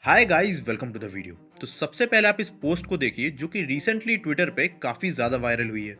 Hi guys, welcome to the video. तो सबसे पहले आप इस पोस्ट को देखिए जो कि रिसेंटली ट्विटर पे काफ़ी ज़्यादा वायरल हुई है।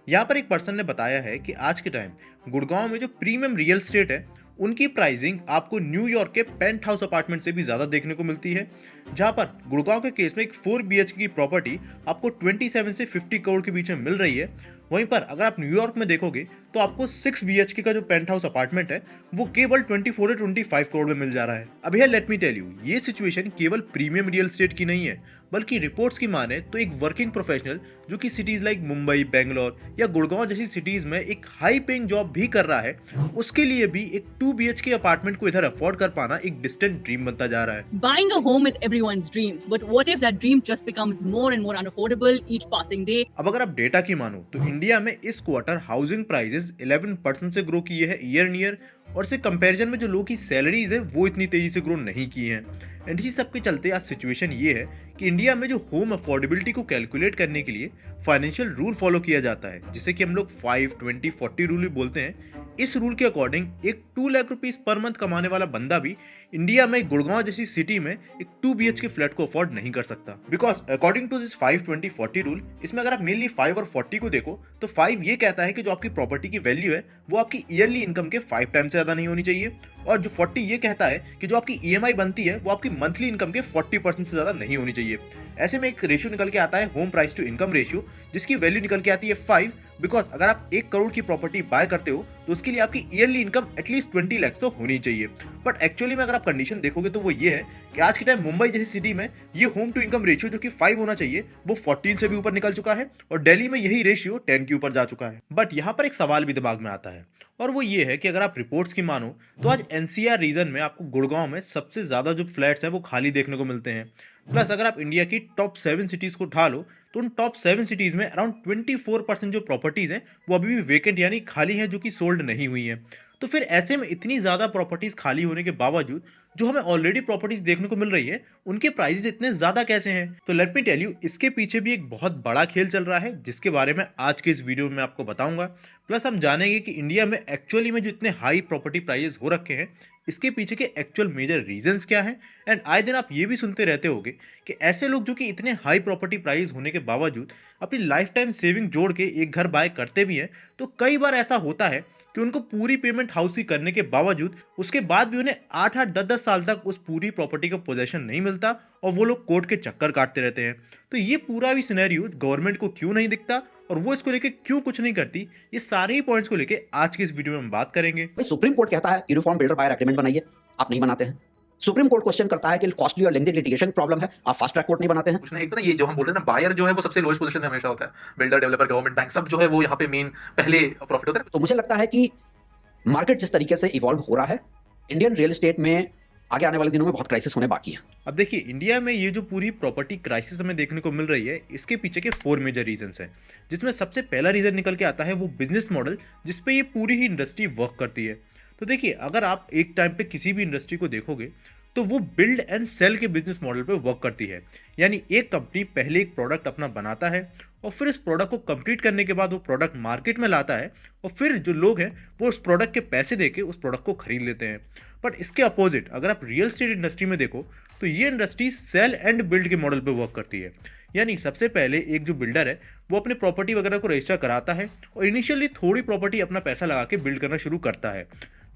यहाँ पर एक पर्सन ने बताया है कि आज के टाइम गुड़गांव में जो प्रीमियम रियल एस्टेट है उनकी प्राइसिंग आपको न्यूयॉर्क के पेंट हाउस अपार्टमेंट से भी ज़्यादा देखने को मिलती है। जहाँ पर गुड़गांव के केस में एक 4 BHK की प्रॉपर्टी आपको 27 से 50 करोड़ के बीच में मिल रही है। वहीं पर अगर आप न्यूयॉर्क में देखोगे तो आपको 6 BHK का जो पेंट हाउस अपार्टमेंट है वो केवल 24 से 25 करोड़ में मिल जा रहा है। अब यह लेट मी टेल यू, ये सिचुएशन केवल प्रीमियम रियल एस्टेट की नहीं है, बल्कि रिपोर्ट्स की माने तो एक वर्किंग प्रोफेशनल जो कि सिटीज लाइक मुंबई, बेंगलोर या गुड़गांव जैसी सिटीज में एक हाई पेइंग जॉब भी कर रहा है, उसके लिए भी एक 2 BHK अपार्टमेंट को इधर अफोर्ड कर पाना एक डिस्टेंट ड्रीम बनता जा रहा है। Buying a home is everyone's dream, but what if that dream just becomes more and more unaffordable each passing day? अब अगर आप डेटा की मानो तो इंडिया में इस क्वार्टर हाउसिंग प्राइसेस 11% से ग्रो किए हैं ईयर इन ईयर, और से कंपैरिजन में जो लोगों की सैलरीज है वो इतनी तेजी से ग्रो नहीं की हैं। एंड इसी सब के चलते आज सिचुएशन ये है कि इंडिया में जो होम अफोर्डेबिलिटी को कैलकुलेट करने के लिए फाइनेंशियल रूल फॉलो किया जाता है, जिसे कि हम लोग 5-20-40 रूल भी बोलते हैं। इस रूल के अकॉर्डिंग एक 2 लाख रुपीस पर मंथ कमाने वाला बंदा भी इंडिया में गुड़गांव जैसी सिटी में एक 2 BHK फ्लैट को अफोर्ड नहीं कर सकता, because according to this 5-20-40 rule, इसमें अगर आप मेनली 5 और 40 को देखो तो 5 ये कहता है कि जो आपकी प्रॉपर्टी की वैल्यू है वो आपकी ईयरली इनकम के 5 टाइम से ज्यादा नहीं होनी चाहिए, और जो 40 ये कहता है कि जो आपकी EMI बनती है वो आपकी मंथली इनकम के 40% से ज्यादा नहीं होनी चाहिए। ऐसे में एक रेशियो निकल के आता है home price to income ratio, जिसकी वैल्यू निकल के आती है 5, बिकॉज अगर आप 1 करोड़ की प्रॉपर्टी बाय करते हो तो उसके लिए आपकी ईयरली इनकम एटलीस्ट 20 लाख तो होनी चाहिए। बट एक्चुअली में अगर आप कंडीशन देखोगे तो वो ये है कि आज के टाइम मुंबई जैसी सिटी में ये होम टू इनकम रेशियो जो कि 5 होना चाहिए वो 14 से भी ऊपर निकल चुका है, और दिल्ली में यही रेशियो 10 के ऊपर जा चुका है। बट यहाँ पर एक सवाल भी दिमाग में आता है, और वो ये है कि अगर आप रिपोर्ट्स की मानो तो आज NCR रीजन में आपको गुड़गांव में सबसे ज्यादा जो फ्लैट्स हैं वो खाली देखने को मिलते हैं। प्लस अगर आप इंडिया की टॉप 7 सिटीज को उठा लो तो उन टॉप 7 सिटीज में अराउंड 24% जो प्रॉपर्टीज हैं वो अभी भी वेकेंट यानी खाली हैं, जो कि सोल्ड नहीं हुई हैं। तो फिर ऐसे में इतनी ज्यादा प्रॉपर्टीज खाली होने के बावजूद जो हमें ऑलरेडी प्रॉपर्टीज देखने को मिल रही है उनके प्राइसेस इतने ज्यादा कैसे हैं? तो लेट मी टेल यू, इसके पीछे भी एक बहुत बड़ा खेल चल रहा है जिसके बारे में आज के इस वीडियो में आपको बताऊंगा। प्लस हम जानेंगे कि इंडिया में एक्चुअली में जो इतने हाई प्रॉपर्टी प्राइसेस हो रखे हैं इसके पीछे के एक्चुअल मेजर रीजंस क्या हैं। एंड आए दिन आप ये भी सुनते रहते होगे कि ऐसे लोग जो कि इतने हाई प्रॉपर्टी प्राइस होने के बावजूद अपनी लाइफ टाइम सेविंग जोड़ के एक घर बाय करते भी हैं, तो कई बार ऐसा होता है कि उनको पूरी पेमेंट हाउस की करने के बावजूद उसके बाद भी उन्हें 8-8 10-10 साल तक उस पूरी प्रॉपर्टी का पोजेशन नहीं मिलता, और वो लोग कोर्ट के चक्कर काटते रहते हैं। तो ये पूरा भी सिनेरियो गवर्नमेंट को क्यों नहीं दिखता और वो इसको लेके क्यों कुछ नहीं करती, ये सारे ही पॉइंट्स को लेके आज की इस वीडियो में हम बात करेंगे। भाई सुप्रीम कोर्ट कहता है यूनिफॉर्म बिल्डर बायर एग्रीमेंट बनाइए, आप नहीं बनाते हैं। सुप्रीम कोर्ट क्वेश्चन करता है कि कॉस्टली और लेंथी लिटिगेशन प्रॉब्लम है, आप फास्ट ट्रैक कोर्ट नहीं बनाते हैं। उसने एक तो ना ये जो हम बोल रहे हैं ना, बायर जो है वो सबसे लोएस्ट पोजीशन में हमेशा होता है। बिल्डर, डेवलपर, गवर्नमेंट, बैंक सब जो है वो यहाँ पे मेन पहले प्रॉफिट होता है। तो मुझे लगता है कि मार्केट जिस तरीके से इवॉल्व हो रहा है, इंडियन रियल एस्टेट में आगे आने वाले दिनों में बहुत क्राइसिस होने बाकी है। अब देखिए, इंडिया में ये जो पूरी प्रॉपर्टी क्राइसिस हमें देखने को मिल रही है इसके पीछे के 4 मेजर रीजंस हैं, जिसमें सबसे पहला रीजन निकल के आता है वो बिजनेस मॉडल जिसपे ये पूरी ही इंडस्ट्री वर्क करती है। तो देखिए, अगर आप एक टाइम पे किसी भी इंडस्ट्री को देखोगे तो वो बिल्ड एंड सेल के बिजनेस मॉडल पे वर्क करती है। यानी एक कंपनी पहले एक प्रोडक्ट अपना बनाता है और फिर इस प्रोडक्ट को कंप्लीट करने के बाद वो प्रोडक्ट मार्केट में लाता है, और फिर जो लोग हैं वो उस प्रोडक्ट के पैसे देके उस प्रोडक्ट को खरीद लेते हैं। बट इसके अपोजिट अगर आप रियल एस्टेट इंडस्ट्री में देखो तो ये इंडस्ट्री सेल एंड बिल्ड के मॉडल पे वर्क करती है। यानी सबसे पहले एक जो बिल्डर है वो अपने प्रॉपर्टी वगैरह को रजिस्टर कराता है और इनिशियली थोड़ी प्रॉपर्टी अपना पैसा लगा के बिल्ड करना शुरू करता है।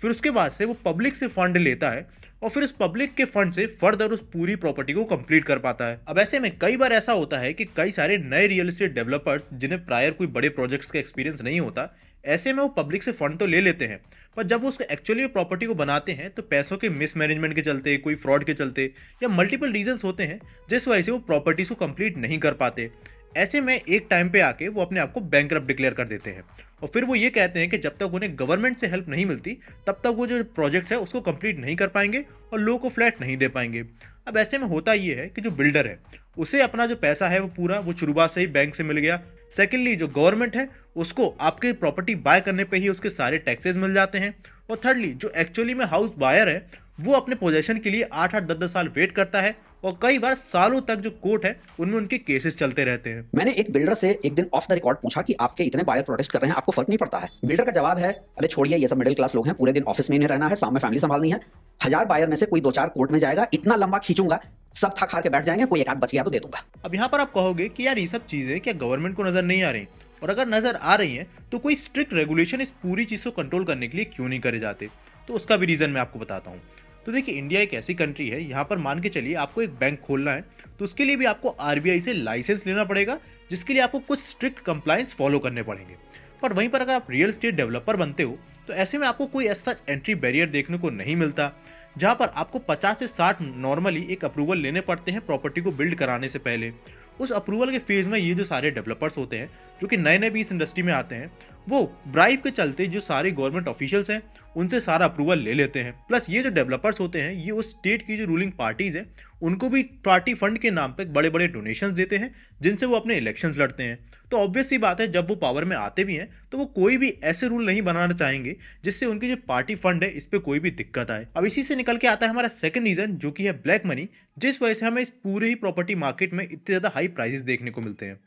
फिर उसके बाद से वो पब्लिक से फंड लेता है और फिर उस पब्लिक के फंड से फर्दर उस पूरी प्रॉपर्टी को कंप्लीट कर पाता है। अब ऐसे में कई बार ऐसा होता है कि कई सारे नए रियल एस्टेट डेवलपर्स जिन्हें प्रायर कोई बड़े प्रोजेक्ट्स का एक्सपीरियंस नहीं होता, ऐसे में वो पब्लिक से फंड तो ले लेते हैं, पर जब वो उसको एक्चुअली प्रॉपर्टी को बनाते हैं तो पैसों के मिसमैनेजमेंट के चलते, कोई फ्रॉड के चलते या मल्टीपल रीजंस होते हैं जिस वजह से वो प्रॉपर्टीज को कंप्लीट नहीं कर पाते। ऐसे में एक टाइम पे आके वो अपने आप को बैंकरप्ट डिक्लेयर कर देते हैं, और फिर वो ये कहते हैं कि जब तक उन्हें गवर्नमेंट से हेल्प नहीं मिलती तब तक वो जो प्रोजेक्ट्स है उसको कंप्लीट नहीं कर पाएंगे और लोगों को फ्लैट नहीं दे पाएंगे। अब ऐसे में होता ये है कि जो बिल्डर है उसे अपना जो पैसा है वो पूरा वो शुरुआत से ही बैंक से मिल गया। सेकेंडली, जो गवर्नमेंट है उसको आपके प्रॉपर्टी बाय करने पे ही उसके सारे टैक्सेस मिल जाते हैं, और थर्डली जो एक्चुअली में हाउस बायर है वो अपने पोजेशन के लिए 8-8 10-10 साल वेट करता है और कई बार सालों तक जो कोर्ट है उनमें उनके केसेस चलते रहते हैं। मैंने एक बिल्डर से एक दिन ऑफ द रिकॉर्ड पूछा कि आपके इतने बायर प्रोटेस्ट कर रहे हैं, आपको फर्क नहीं पड़ता है? बिल्डर का जवाब है, अरे छोड़िए, ये सब मिडिल क्लास लोग हैं, पूरे दिन ऑफिस में नहीं रहना है, साथ में फैमिली संभालनी है। 1000 बायर में से कोई 2-4 कोर्ट में जाएगा, इतना लंबा खींचूंगा, सब थक हार के बैठ जाएंगे, कोई एक आध बच गया तो दे दूंगा। अब यहाँ पर आप कहोगे कि यार ये सब चीजें क्या गवर्नमेंट को नजर नहीं आ रही, और अगर नजर आ रही हैं तो कोई स्ट्रिक्ट रेगुलेशन इस पूरी चीज को कंट्रोल करने के लिए क्यों नहीं करे जाते? तो उसका भी रीजन मैं आपको बताता हूँ। तो देखिए, इंडिया एक ऐसी कंट्री है, यहाँ पर मान के चलिए आपको एक बैंक खोलना है तो उसके लिए भी आपको आरबीआई से लाइसेंस लेना पड़ेगा, जिसके लिए आपको कुछ स्ट्रिक्ट कंप्लायंस फॉलो करने पड़ेंगे। पर वहीं पर अगर आप रियल एस्टेट डेवलपर बनते हो तो ऐसे में आपको कोई ऐसा एंट्री बैरियर देखने को नहीं मिलता, जहां पर आपको 50 से 60 नॉर्मली एक अप्रूवल लेने पड़ते हैं प्रॉपर्टी को बिल्ड कराने से पहले। उस अप्रूवल के फेज में ये जो सारे डेवलपर्स होते हैं, जो कि नए नए भी इस इंडस्ट्री में आते हैं, वो ब्राइब के चलते जो सारे गवर्नमेंट ऑफिशियल्स हैं उनसे सारा अप्रूवल ले लेते हैं। प्लस ये जो डेवलपर्स होते हैं, ये उस स्टेट की जो रूलिंग पार्टीज हैं उनको भी पार्टी फंड के नाम पे बड़े बड़े डोनेशंस देते हैं, जिनसे वो अपने इलेक्शंस लड़ते हैं। तो ऑब्वियस सी बात है, जब वो पावर में आते भी हैं तो वो कोई भी ऐसे रूल नहीं बनाना चाहेंगे जिससे उनकी जो पार्टी फंड है इस पे कोई भी दिक्कत आए। अब इसी से निकल के आता है हमारा सेकंड रीजन, जो कि है ब्लैक मनी, जिस वजह से हमें इस पूरे ही प्रॉपर्टी मार्केट में इतने ज्यादा हाई प्राइसेस देखने को मिलते हैं।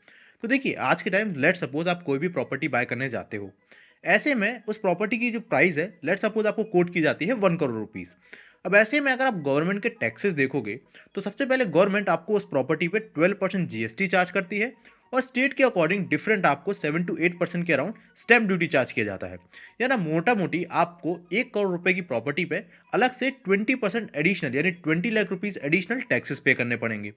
तो देखिए, आज के टाइम लेट सपोज आप कोई भी प्रॉपर्टी बाय करने जाते हो, ऐसे में उस प्रॉपर्टी की जो प्राइस है लेट सपोज आपको कोट की जाती है 1 करोड़ रुपीस। अब ऐसे में अगर आप गवर्नमेंट के टैक्सेस देखोगे तो सबसे पहले गवर्नमेंट आपको उस प्रॉपर्टी पे 12% जीएसटी चार्ज करती है, और स्टेट के अकॉर्डिंग डिफरेंट आपको 7 to 8% के अराउंड स्टैम्प ड्यूटी चार्ज किया जाता है। यानी मोटा मोटी आपको 1 करोड़ रुपए की प्रॉपर्टी पे अलग से 20% एडिशनल यानी 20 लाख रुपीज एडिशनल टैक्सेस पे करने पड़ेंगे।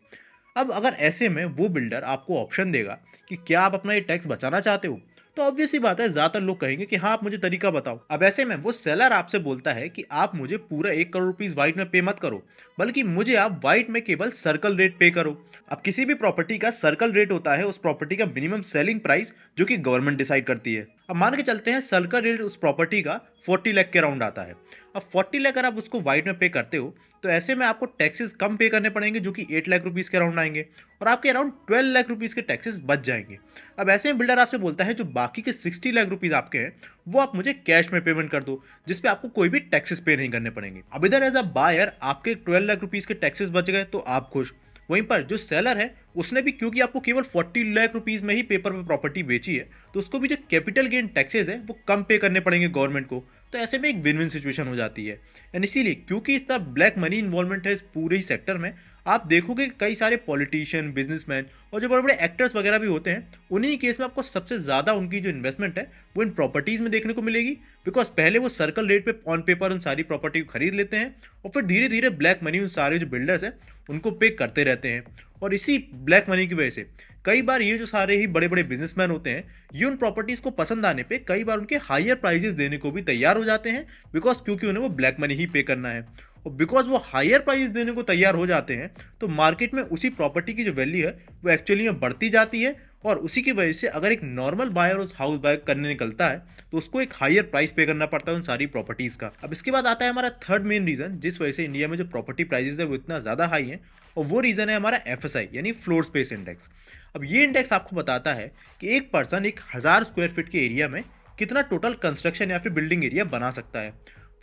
अब अगर ऐसे में वो बिल्डर आपको ऑप्शन देगा कि क्या आप अपना ये टैक्स बचाना चाहते हो, तो ऑब्वियस सी बात है ज्यादातर लोग कहेंगे कि हाँ, आप मुझे तरीका बताओ। अब ऐसे में वो सेलर आपसे बोलता है कि आप मुझे पूरा 1 करोड़ रुपीस वाइट में पे मत करो, बल्कि मुझे आप वाइट में केवल सर्कल रेट पे करो। अब किसी भी प्रॉपर्टी का सर्कल रेट होता है उस प्रॉपर्टी का मिनिमम सेलिंग प्राइस, जो कि गवर्नमेंट डिसाइड करती है। अब मान के चलते हैं सर्कल रेट उस प्रॉपर्टी का 40 लाख के अराउंड आता है। अब 40 लाख अगर आप उसको वाइट में पे करते हो तो ऐसे में आपको टैक्सेस कम पे करने पड़ेंगे, जो कि 8 लाख रुपीस के अराउंड आएंगे, और आपके अराउंड 12 लाख रुपीस के टैक्सेस बच जाएंगे। अब ऐसे में बिल्डर आपसे बोलता है जो बाकी के 60 लाख रुपीस आपके हैं वो आप मुझे कैश में पेमेंट कर दो, जिसपे आपको कोई भी टैक्सेस पे नहीं करने पड़ेंगे। अब इधर एज अ बायर आपके 12 लाख रुपीस के टैक्सेस बच गए तो आप खुश। वहीं पर जो सेलर है उसने भी, क्योंकि आपको केवल 40 लाख रुपीस में ही पेपर पे प्रॉपर्टी बेची है, तो उसको भी जो कैपिटल गेन टैक्सेस है वो कम पे करने पड़ेंगे गवर्नमेंट को। तो ऐसे में एक विन विन सिचुएशन हो जाती है। एंड इसीलिए क्योंकि इस तरह ब्लैक मनी इन्वॉल्वमेंट है इस पूरे ही सेक्टर में, आप देखोगे कई सारे पॉलिटिशियन, बिजनेसमैन और जो बड़े बड़े एक्टर्स वगैरह भी होते हैं, उन्हीं केस में आपको सबसे ज़्यादा उनकी जो इन्वेस्टमेंट है वो इन प्रॉपर्टीज़ में देखने को मिलेगी। बिकॉज पहले वो सर्कल रेट पे ऑन पेपर उन सारी प्रॉपर्टी को खरीद लेते हैं, और फिर धीरे धीरे ब्लैक मनी उन सारे जो बिल्डर्स हैं उनको पे करते रहते हैं। और इसी ब्लैक मनी की वजह से कई बार ये जो सारे ही बड़े बड़े बिजनेसमैन होते हैं, ये उन प्रॉपर्टीज़ को पसंद आने पे कई बार उनके हायर प्राइजेस देने को भी तैयार हो जाते हैं, बिकॉज क्योंकि उन्हें वो ब्लैक मनी ही पे करना है। और बिकॉज वो हायर प्राइस देने को तैयार हो जाते हैं तो मार्केट में उसी प्रॉपर्टी की जो वैल्यू है वो एक्चुअली में बढ़ती जाती है, और उसी की वजह से अगर एक नॉर्मल बायर उस हाउस बाय करने निकलता है तो उसको एक हायर प्राइस पे करना पड़ता है उन सारी प्रॉपर्टीज़ का। अब इसके बाद आता है हमारा थर्ड मेन रीज़न जिस वजह से इंडिया में जो प्रॉपर्टी प्राइजेस है वो इतना ज़्यादा हाई है, और वो रीज़न है हमारा FSI यानी फ्लोर स्पेस इंडेक्स। अब ये इंडेक्स आपको बताता है कि एक पर्सन 1000 स्क्वायर फीट के एरिया में कितना टोटल कंस्ट्रक्शन या फिर बिल्डिंग एरिया बना सकता है।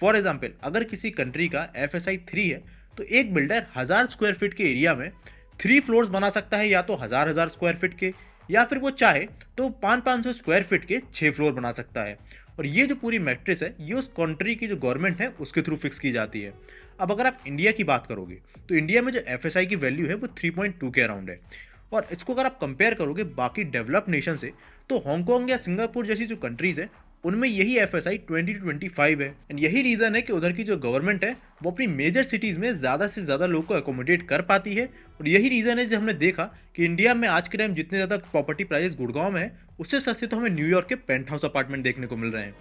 फॉर एग्जाम्पल, अगर किसी कंट्री का FSI 3 है तो एक बिल्डर 1000 स्क्वायर फीट के एरिया में 3 फ्लोर्स बना सकता है, या तो 1000 स्क्वायर फीट के, या फिर वो चाहे तो 500 स्क्वायर फीट के 6 फ्लोर बना सकता है। और ये जो पूरी मैट्रिक्स है ये उस कंट्री की जो गवर्नमेंट है उसके थ्रू फिक्स की जाती है। अब अगर आप इंडिया की बात करोगे तो इंडिया में जो FSI की वैल्यू है वो 3.2 के अराउंड है, और इसको अगर आप कंपेयर करोगे बाकी डेवलप्ड नेशन से तो हांगकांग या सिंगापुर जैसी जो कंट्रीज है उनमें यही FSI 20 to 25 है। एंड यही रीज़न है कि उधर की जो गवर्नमेंट है वो अपनी मेजर सिटीज़ में ज़्यादा से ज़्यादा लोग को अकोमोडेट कर पाती है, और यही रीज़न है जो हमने देखा कि इंडिया में आज के टाइम जितने ज़्यादा प्रॉपर्टी प्राइस गुड़गांव में है उससे सस्ते तो हमें न्यूयॉर्क के पेंट हाउस अपार्टमेंट देखने को मिल रहे हैं।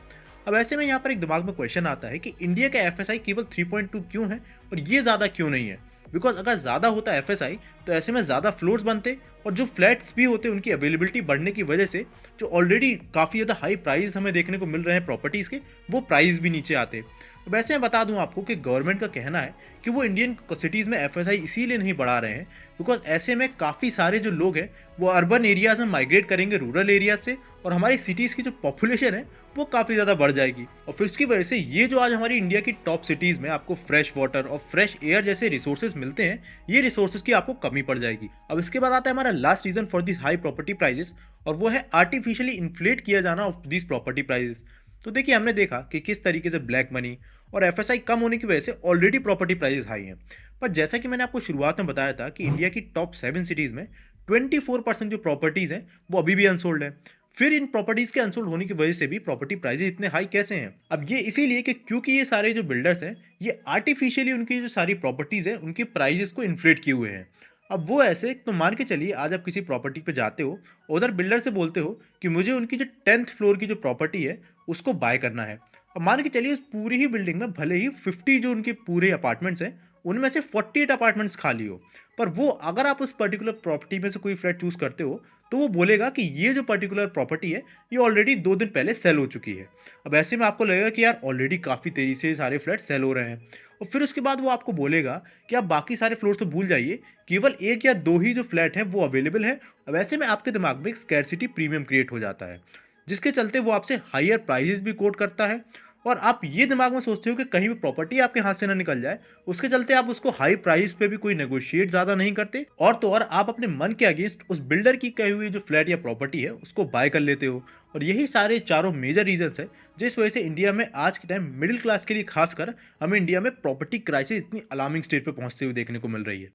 अब ऐसे में यहाँ पर एक दिमाग में क्वेश्चन आता है कि इंडिया का FSI केवल 3.2 क्यों है और ये ज़्यादा क्यों नहीं है। बिकॉज अगर ज़्यादा होता FSI तो ऐसे में ज़्यादा फ्लोर्स बनते, और जो फ्लैट्स भी होते उनकी अवेलेबिलिटी बढ़ने की वजह से जो ऑलरेडी काफ़ी ज़्यादा हाई प्राइस हमें देखने को मिल रहे हैं प्रॉपर्टीज़ के, वो प्राइस भी नीचे आते। वैसे मैं बता दूं आपको कि गवर्नमेंट का कहना है कि वो इंडियन सिटीज़ में एफएसआई इसीलिए नहीं बढ़ा रहे हैं बिकॉज ऐसे में काफ़ी सारे जो लोग हैं वो अर्बन एरियाज में माइग्रेट करेंगे रूरल एरिया से, और हमारी सिटीज़ की जो पॉपुलेशन है वो काफ़ी ज़्यादा बढ़ जाएगी। और फिर उसकी वजह से ये जो आज हमारी इंडिया की टॉप सिटीज़ में आपको फ्रेश वाटर और फ्रेश एयर जैसे रिसोर्सेज मिलते हैं, ये रिसोर्सेज की आपको कमी पड़ जाएगी। अब इसके बाद आता है हमारा last reason for this high property prices, और वो है आर्टिफिशियली इन्फ्लेट किया जाना ऑफ दिस प्रॉपर्टी प्राइजेस। तो देखिए हमने देखा कि किस तरीके से ब्लैक मनी और एफएसआई कम होने की वजह से ऑलरेडी प्रॉपर्टी प्राइसेस हाई हैं, पर जैसा कि मैंने आपको शुरुआत में बताया था कि इंडिया की टॉप 7 सिटीज़ में 24% जो प्रॉपर्टीज़ हैं वो अभी भी अनसोल्ड है। फिर इन प्रॉपर्टीज़ के अनसोल्ड होने की वजह से भी प्रॉपर्टी प्राइसेस इतने हाई कैसे हैं? अब ये इसीलिए कि क्योंकि ये सारे जो बिल्डर्स हैं ये आर्टिफिशियली उनकी जो सारी प्रॉपर्टीज़ हैं उनकी प्राइजेस को इन्फ्लेट किए हुए हैं। अब वो ऐसे तो मान के चलिए आज आप किसी प्रॉपर्टी पे जाते हो, उधर बिल्डर से बोलते हो कि मुझे उनकी जो 10th फ्लोर की जो प्रॉपर्टी है उसको बाय करना है। अब मान के चलिए उस पूरी ही बिल्डिंग में भले ही 50 जो उनके पूरे अपार्टमेंट्स हैं उनमें से 48 अपार्टमेंट्स खाली हो, पर वो अगर आप उस पर्टिकुलर प्रॉपर्टी में से कोई फ्लैट चूज करते हो तो वो बोलेगा कि ये जो पर्टिकुलर प्रॉपर्टी है ये ऑलरेडी 2 दिन पहले सेल हो चुकी है। अब ऐसे में आपको लगेगा कि यार ऑलरेडी काफ़ी तेज़ी से सारे फ्लैट सेल हो रहे हैं, और फिर उसके बाद वो आपको बोलेगा कि आप बाकी सारे फ्लोर्स तो भूल जाइए, केवल 1 या 2 ही जो फ्लैट हैं वो अवेलेबल है। अब ऐसे में आपके दिमाग में एक स्कैरसिटी प्रीमियम क्रिएट हो जाता है, जिसके चलते वो आपसे हायर प्राइजेस भी कोट करता है, और आप ये दिमाग में सोचते हो कि कहीं भी प्रॉपर्टी आपके हाथ से ना निकल जाए, उसके चलते आप उसको हाई प्राइस पे भी कोई नेगोशिएट ज़्यादा नहीं करते, और तो और आप अपने मन के अगेंस्ट उस बिल्डर की कही हुई जो फ्लैट या प्रॉपर्टी है उसको बाय कर लेते हो। और यही सारे चारों मेजर रीजंस है जिस वजह से इंडिया में आज के टाइम मिडिल क्लास के लिए खासकर हमें इंडिया में प्रॉपर्टी क्राइसिस इतनी अलार्मिंग स्टेज पे पहुंचते हुए देखने को मिल रही है।